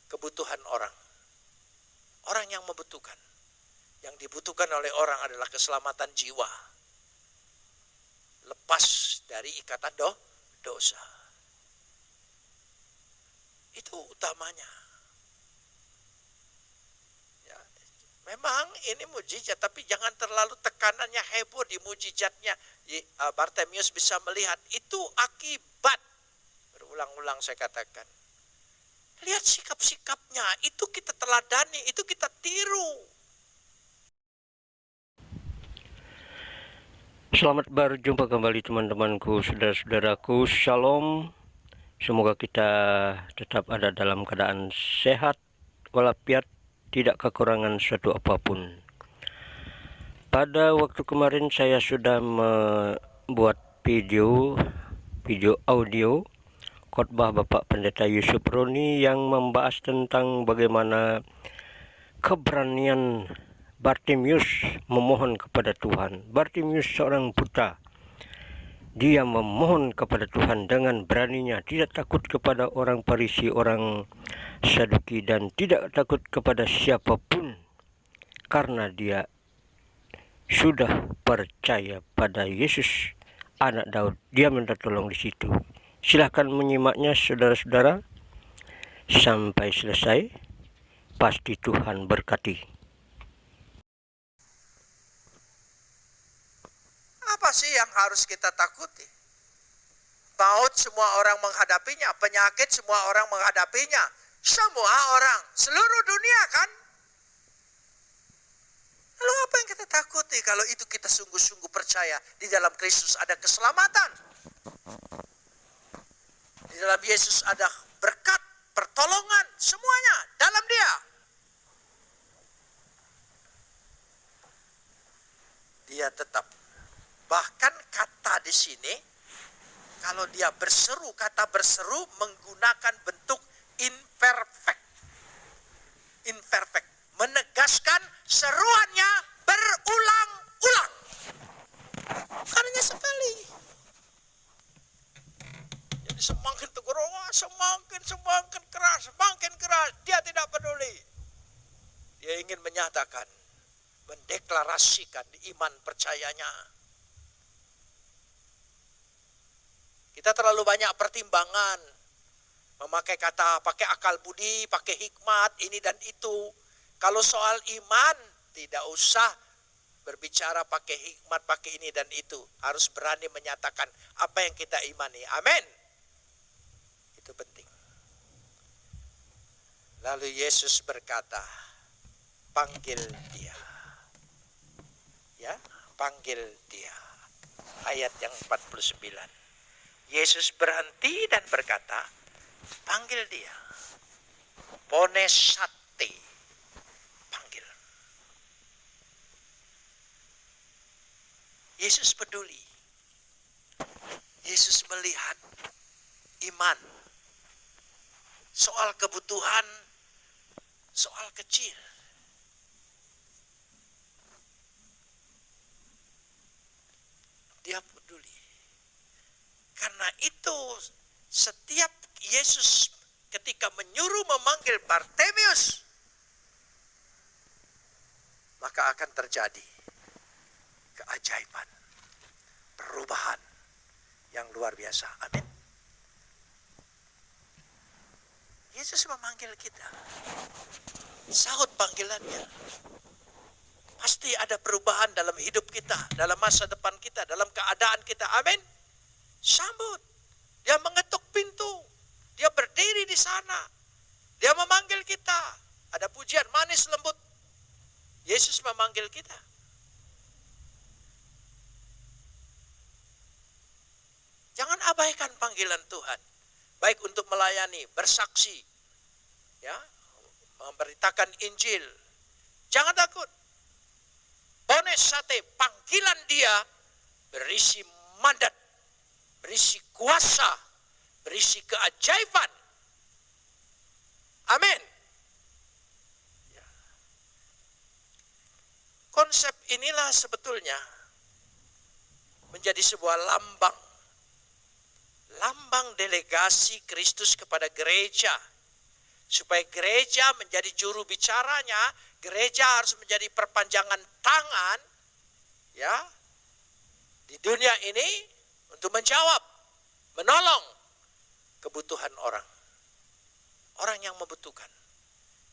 kebutuhan orang. Orang yang membutuhkan. Yang dibutuhkan oleh orang adalah keselamatan jiwa. Lepas dari ikatan dosa. Itu utamanya. Ya, memang ini mujizat, tapi jangan terlalu tekanannya heboh di mujizatnya. Bartimius bisa melihat itu akibat. Berulang-ulang saya katakan. Lihat sikap-sikapnya, itu kita teladani, itu kita tiru. Selamat berjumpa kembali teman-temanku, saudara-saudaraku, shalom. Semoga kita tetap ada dalam keadaan sehat, walafiat, tidak kekurangan suatu apapun. Pada waktu kemarin saya sudah membuat video audio khotbah Bapak Pendeta Yusuf Roni yang membahas tentang bagaimana keberanian Bartimius memohon kepada Tuhan. Bartimius seorang buta. Dia memohon kepada Tuhan dengan beraninya, tidak takut kepada orang Farisi, orang Saduki, dan tidak takut kepada siapapun, karena dia sudah percaya pada Yesus, anak Daud. Dia minta tolong di situ. Silahkan menyimaknya, saudara-saudara, sampai selesai. Pasti Tuhan berkati. Apa sih yang harus kita takuti? Maut semua orang menghadapinya, penyakit semua orang menghadapinya. Semua orang, seluruh dunia kan? Lalu apa yang kita takuti kalau itu kita sungguh-sungguh percaya di dalam Kristus ada keselamatan. Di dalam Yesus ada berkat, pertolongan, semuanya dalam Dia. Dia tetap. Bahkan kata di sini, kalau dia berseru, kata berseru menggunakan bentuk imperfect. Imperfect. Menegaskan seruannya berulang-ulang. Hanya sekali. Jadi semakin tegur, semakin keras. Dia tidak peduli. Dia ingin menyatakan, mendeklarasikan iman percayanya. Kita terlalu banyak pertimbangan. Memakai kata, pakai akal budi, pakai hikmat, ini dan itu. Kalau soal iman, tidak usah berbicara pakai hikmat, pakai ini dan itu. Harus berani menyatakan apa yang kita imani. Amin. Itu penting. Lalu Yesus berkata, panggil dia. Ya, panggil dia. Ayat yang 49. Yesus berhenti dan berkata, panggil dia. Ponesate, panggil. Yesus peduli. Yesus melihat iman. Soal kebutuhan, soal kecil. Dia peduli. Karena itu setiap Yesus ketika menyuruh memanggil Bartimius, maka akan terjadi keajaiban, perubahan yang luar biasa. Amin. Yesus memanggil kita. Sahut panggilannya. Pasti ada perubahan dalam hidup kita, dalam masa depan kita, dalam keadaan kita. Amin. Sambut. Dia mengetuk pintu. Dia berdiri di sana. Dia memanggil kita. Ada pujian manis lembut. Yesus memanggil kita. Jangan abaikan panggilan Tuhan. Baik untuk melayani, bersaksi, ya, memberitakan Injil. Jangan takut. Ponesate, panggilan dia berisi mandat, berisi kuasa, berisi keajaiban. Amin. Ya. Konsep inilah sebetulnya menjadi sebuah lambang delegasi Kristus kepada gereja. Supaya gereja menjadi juru bicaranya, gereja harus menjadi perpanjangan tangan ya di dunia ini untuk menjawab, menolong kebutuhan orang. Orang yang membutuhkan.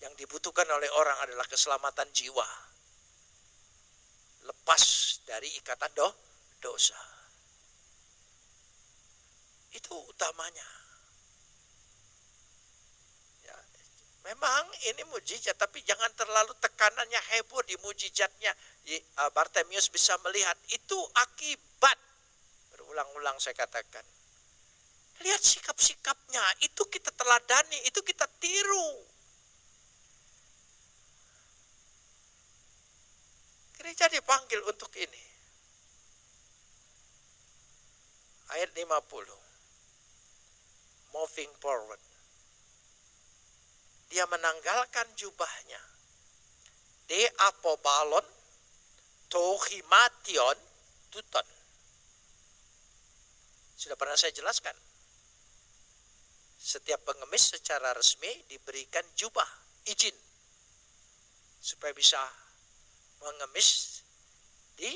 Yang dibutuhkan oleh orang adalah keselamatan jiwa. Lepas dari ikatan dosa. Itu utamanya. Ya, memang ini mujizat, tapi jangan terlalu tekanannya heboh di mujizatnya. Bartimius bisa melihat itu akibat. Berulang-ulang saya katakan. Lihat sikap-sikapnya, itu kita teladani, itu kita tiru. Gereja dipanggil untuk ini. Ayat 50. Moving forward. Dia menanggalkan jubahnya. De apobalon, tohimation, tuton. Sudah pernah saya jelaskan. Setiap pengemis secara resmi diberikan jubah, izin. Supaya bisa mengemis di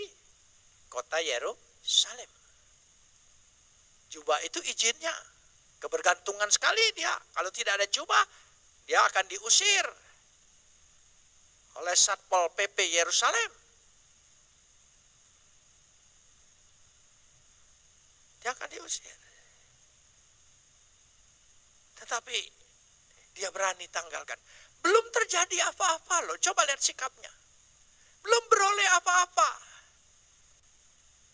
kota Yerusalem. Jubah itu izinnya. Kebergantungan sekali dia. Kalau tidak ada jubah, dia akan diusir oleh Satpol PP Yerusalem. Dia akan diusir. Tetapi dia berani tanggalkan. Belum terjadi apa-apa loh. Coba lihat sikapnya. Belum beroleh apa-apa.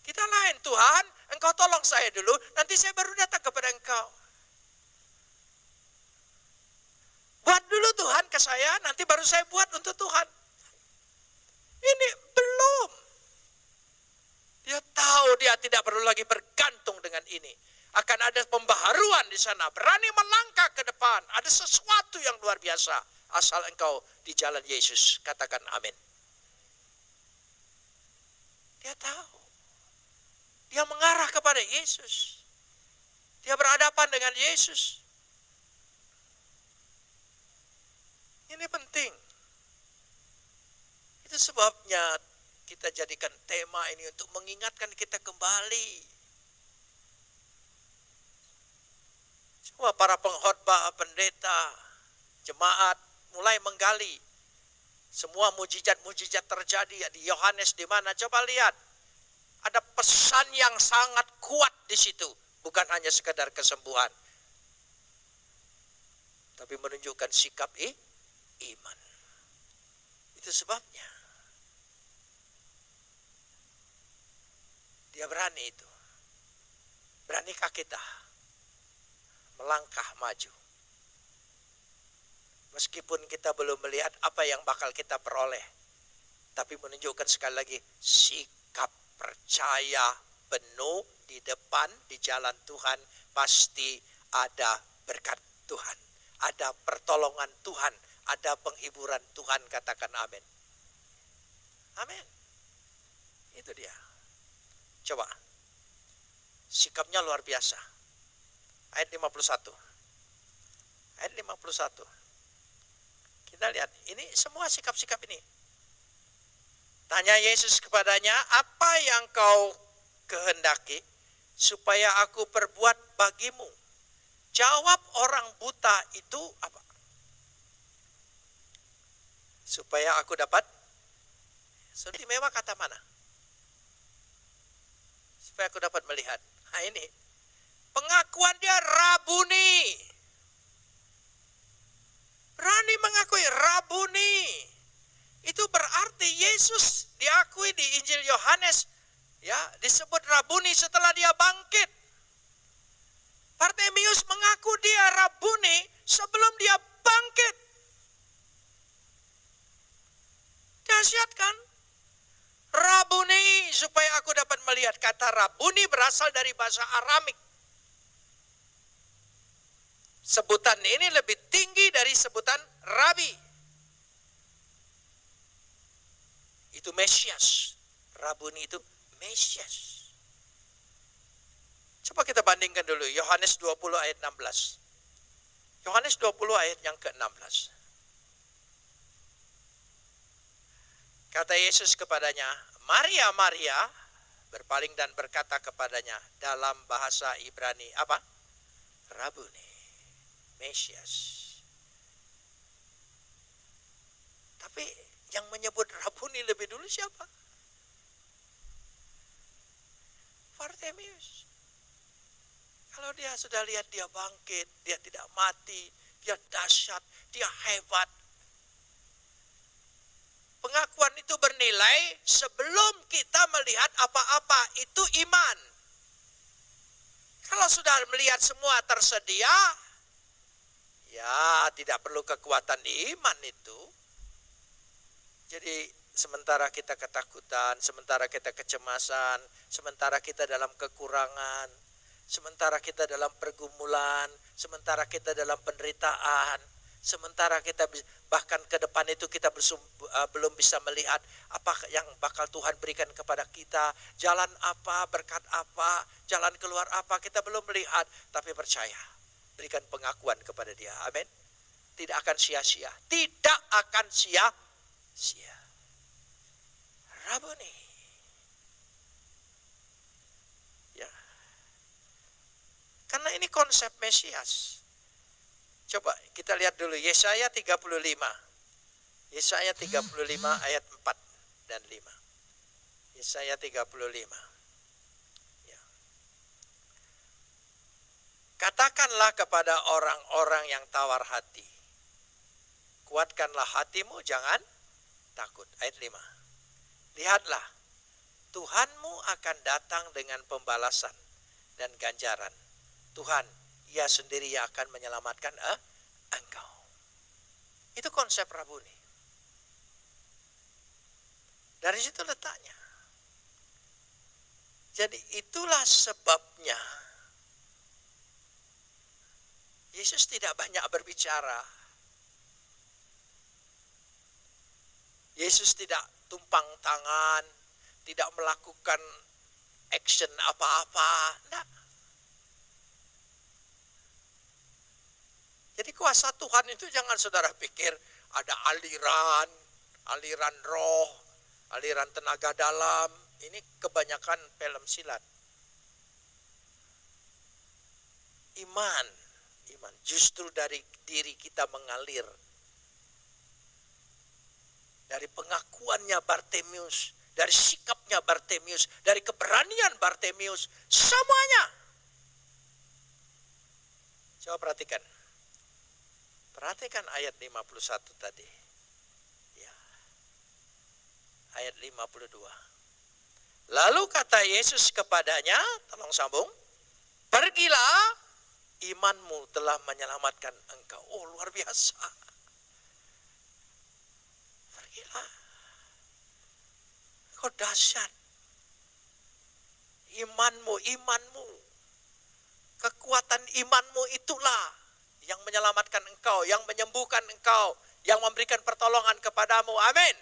Kita lain, Tuhan, Engkau tolong saya dulu, nanti saya baru datang kepada Engkau. Buat dulu Tuhan ke saya, nanti baru saya buat untuk Tuhan. Ini belum. Dia tahu dia tidak perlu lagi bergantung dengan ini. Akan ada pembaharuan di sana, berani melangkah ke depan. Ada sesuatu yang luar biasa. Asal engkau di jalan Yesus, katakan amin. Dia tahu. Dia mengarah kepada Yesus. Dia berhadapan dengan Yesus. Ini penting. Itu sebabnya kita jadikan tema ini untuk mengingatkan kita kembali. Semua para pengkhotbah, pendeta, jemaat mulai menggali. Semua mujizat-mujizat terjadi di Yohanes di mana? Coba lihat. Ada pesan yang sangat kuat di situ. Bukan hanya sekedar kesembuhan. Tapi menunjukkan sikap iman. Itu sebabnya. Dia berani itu. Beranikah kita melangkah maju? Meskipun kita belum melihat apa yang bakal kita peroleh. Tapi menunjukkan sekali lagi sikap percaya penuh di depan, di jalan Tuhan. Pasti ada berkat Tuhan. Ada pertolongan Tuhan. Ada penghiburan Tuhan, katakan amin. Amin. Itu dia. Coba. Sikapnya luar biasa. Ayat 51. Ayat 51. Kita lihat, ini semua sikap-sikap ini. Tanya Yesus kepadanya, apa yang kau kehendaki supaya aku perbuat bagimu? Jawab orang buta itu apa? Supaya aku dapat. Istimewa kata mana? Supaya aku dapat melihat. Nah ini. Pengakuan dia Rabuni. Berani mengakui Rabuni. Itu berarti Yesus diakui di Injil Yohanes. Ya, disebut Rabuni setelah dia bangkit. Bartimius mengaku dia Rabuni sebelum dia bangkit. Dahsyat kan? Rabuni supaya aku dapat melihat. Kata Rabuni berasal dari bahasa Aramik. Sebutan ini lebih tinggi dari sebutan Rabi. Itu Mesias. Rabuni itu Mesias. Coba kita bandingkan dulu Yohanes 20 ayat 16. Yohanes 20 ayat yang ke-16. Kata Yesus kepadanya, Maria, Maria, berpaling dan berkata kepadanya dalam bahasa Ibrani, apa? Rabuni, Mesias. Tapi yang menyebut Rabuni lebih dulu siapa? Bartimius. Kalau dia sudah lihat dia bangkit, dia tidak mati, dia dahsyat, dia hebat. Pengakuan itu bernilai sebelum kita melihat apa-apa, itu iman. Kalau sudah melihat semua tersedia, ya tidak perlu kekuatan iman itu. Jadi sementara kita ketakutan, sementara kita kecemasan, sementara kita dalam kekurangan, sementara kita dalam pergumulan, sementara kita dalam penderitaan, sementara kita bahkan ke depan itu kita belum bisa melihat apa yang bakal Tuhan berikan kepada kita, jalan apa, berkat apa, jalan keluar apa, kita belum melihat, tapi percaya, berikan pengakuan kepada Dia. Amin. Tidak akan sia-sia, tidak akan sia-sia. Rabuni. Ya. Karena ini konsep Mesias. Coba kita lihat dulu Yesaya 35. Yesaya 35 ayat 4 dan 5. Yesaya 35. Ya. Katakanlah kepada orang-orang yang tawar hati, kuatkanlah hatimu, jangan takut. Ayat 5. Lihatlah, Tuhanmu akan datang dengan pembalasan dan ganjaran. Tuhan, Ia sendiri yang akan menyelamatkan engkau. Itu konsep Rabuni. Dari situ letaknya. Jadi itulah sebabnya Yesus tidak banyak berbicara. Yesus tidak tumpang tangan, tidak melakukan action apa-apa. Enggak. Jadi kuasa Tuhan itu jangan saudara pikir ada aliran roh, aliran tenaga dalam. Ini kebanyakan film silat. Iman justru dari diri kita mengalir. Dari pengakuannya Bartimius, dari sikapnya Bartimius, dari keberanian Bartimius, semuanya. Coba perhatikan. Perhatikan ayat 51 tadi. Ya. Ayat 52. Lalu kata Yesus kepadanya, tolong sambung, pergilah, imanmu telah menyelamatkan engkau. Oh, luar biasa. Pergilah. Kau dahsyat. Imanmu. Kekuatan imanmu itulah yang menyelamatkan engkau, yang menyembuhkan engkau, yang memberikan pertolongan kepadamu. Amin.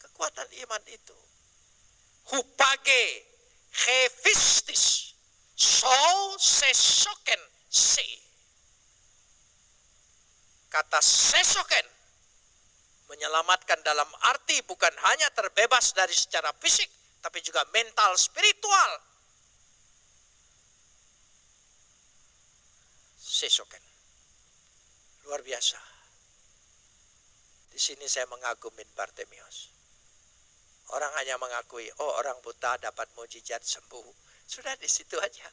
Kekuatan iman itu. Hupage hefistis so sesoken se. Kata sesoken menyelamatkan dalam arti bukan hanya terbebas dari secara fisik, tapi juga mental, spiritual. Sesoken. Luar biasa. Di sini saya mengagumin Bartimius. Orang hanya mengakui, oh orang buta dapat mujizat sembuh. Sudah di situ aja.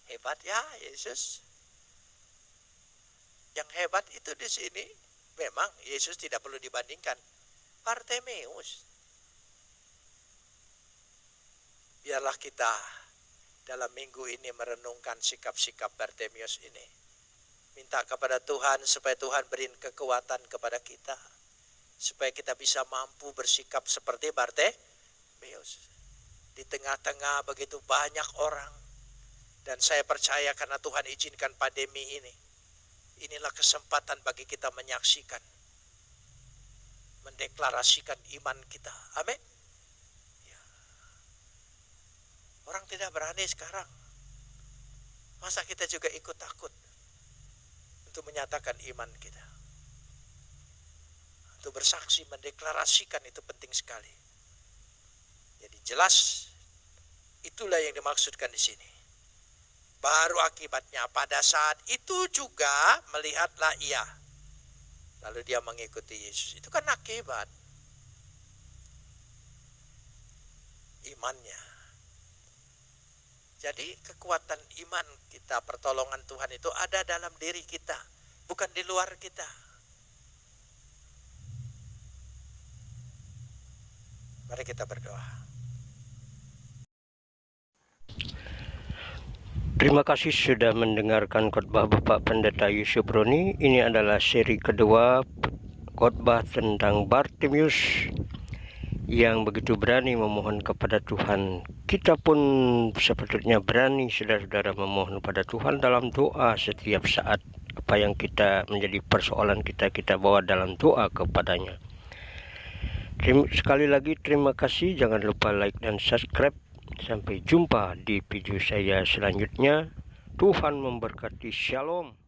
Hebat ya Yesus. Yang hebat itu di sini, memang Yesus tidak perlu dibandingkan. Bartimius. Biarlah kita dalam minggu ini merenungkan sikap-sikap Bartimius ini. Minta kepada Tuhan supaya Tuhan beri kekuatan kepada kita. Supaya kita bisa mampu bersikap seperti Bartimius. Di tengah-tengah begitu banyak orang. Dan saya percaya karena Tuhan izinkan pandemi ini. Inilah kesempatan bagi kita menyaksikan. Mendeklarasikan iman kita. Amin. Ya. Orang tidak berani sekarang. Masa kita juga ikut takut? untuk menyatakan iman kita. Untuk bersaksi, mendeklarasikan itu penting sekali. Jadi jelas itulah yang dimaksudkan di sini. Baru akibatnya pada saat itu juga melihatlah ia. Lalu dia mengikuti Yesus. Itu kan akibat imannya. Jadi kekuatan iman kita, pertolongan Tuhan itu ada dalam diri kita, bukan di luar kita. Mari kita berdoa. Terima kasih sudah mendengarkan khotbah Bapak Pendeta Yusuf Roni. Ini adalah seri kedua khotbah tentang Bartimius yang begitu berani memohon kepada Tuhan. Kita pun sepatutnya berani, saudara-saudara, memohon kepada Tuhan dalam doa setiap saat. Apa yang kita menjadi persoalan kita bawa dalam doa kepadanya. Sekali lagi terima kasih. Jangan lupa like dan subscribe. Sampai jumpa di video saya selanjutnya. Tuhan memberkati. Shalom.